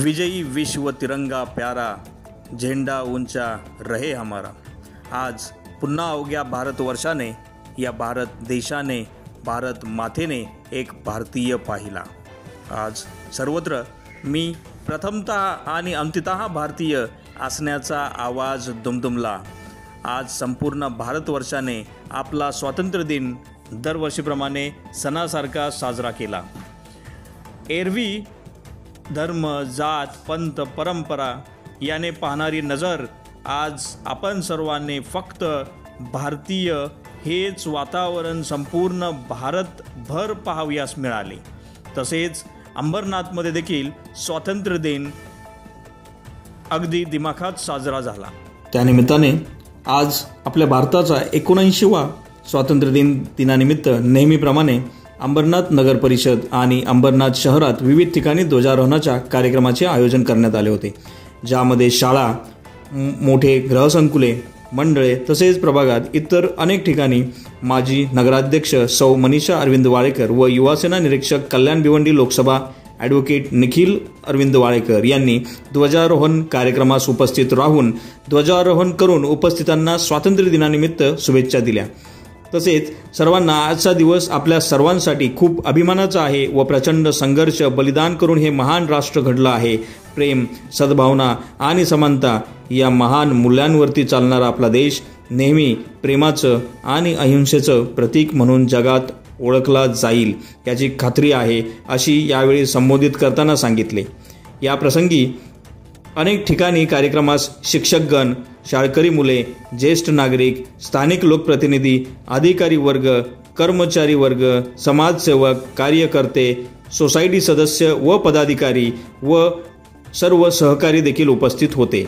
विजयी विश्व तिरंगा प्यारा, झेंडा ऊंचा रहे हमारा। आज पुन्हा अवघ्या भारतवर्षाने, या भारत देशाने, भारत मातेने एक भारतीय पाहिला। आज सर्वत्र मी प्रथमतः आणि अंतितः भारतीय असण्याचा आवाज दुमदुमला। आज संपूर्ण भारतवर्षाने आपला स्वातंत्र्य दिन दरवर्षीप्रमाणे सणासारखा साजरा केला। एरवी धर्म, जात, पंथ, परंपरा याने पाहणारी नजर आज आपण सर्वांनी फक्त भारतीय हेच वातावरण संपूर्ण भारतभर पाहावयास मिळाले। तसेच अंबरनाथमध्ये देखील स्वातंत्र्य दिन अगदी दिमाखात साजरा झाला। त्यानिमित्ताने आज आपल्या भारताचा 79वा स्वातंत्र्य दिनानिमित्त नेहमीप्रमाणे अंबरनाथ नगर परिषद आणि अंबरनाथ शहरात विविध ठिकाणी ध्वजारोहणाच्या कार्यक्रमाचे आयोजन करण्यात आले होते, ज्यामध्ये शाळा, मोठे गृहसंकुले, मंडळे तसेच प्रभागात इतर अनेक ठिकाणी माजी नगराध्यक्ष सौ मनीषा अरविंद वाळेकर व युवासेना निरीक्षक कल्याण भिवंडी लोकसभा ॲडव्होकेट निखिल अरविंद वाळेकर यांनी ध्वजारोहण कार्यक्रमास उपस्थित राहून ध्वजारोहण करून उपस्थितांना स्वातंत्र्य दिनानिमित्त शुभेच्छा दिल्या। तसेच सर्वांना आजचा दिवस आपल्या सर्वांसाठी खूप अभिमानाचा आहे व प्रचंड संघर्ष, बलिदान करून हे महान राष्ट्र घडलं आहे। प्रेम, सद्भावना आणि समानता या महान मूल्यांवरती चालणारा आपला देश नेहमी प्रेमाचं आणि अहिंसेचं प्रतीक म्हणून जगात ओळखला जाईल याची खात्री आहे, अशी यावेळी संबोधित करताना सांगितले। या प्रसंगी अनेक ठिकाणी कार्यक्रमास शिक्षकगण, शाळकरी मुले, ज्येष्ठ नागरिक, स्थानिक लोकप्रतिनिधी, अधिकारी वर्ग, कर्मचारी वर्ग, समाजसेवक, कार्यकर्ते, सोसायटी सदस्य व पदाधिकारी व सर्व सहकारी देखील उपस्थित होते।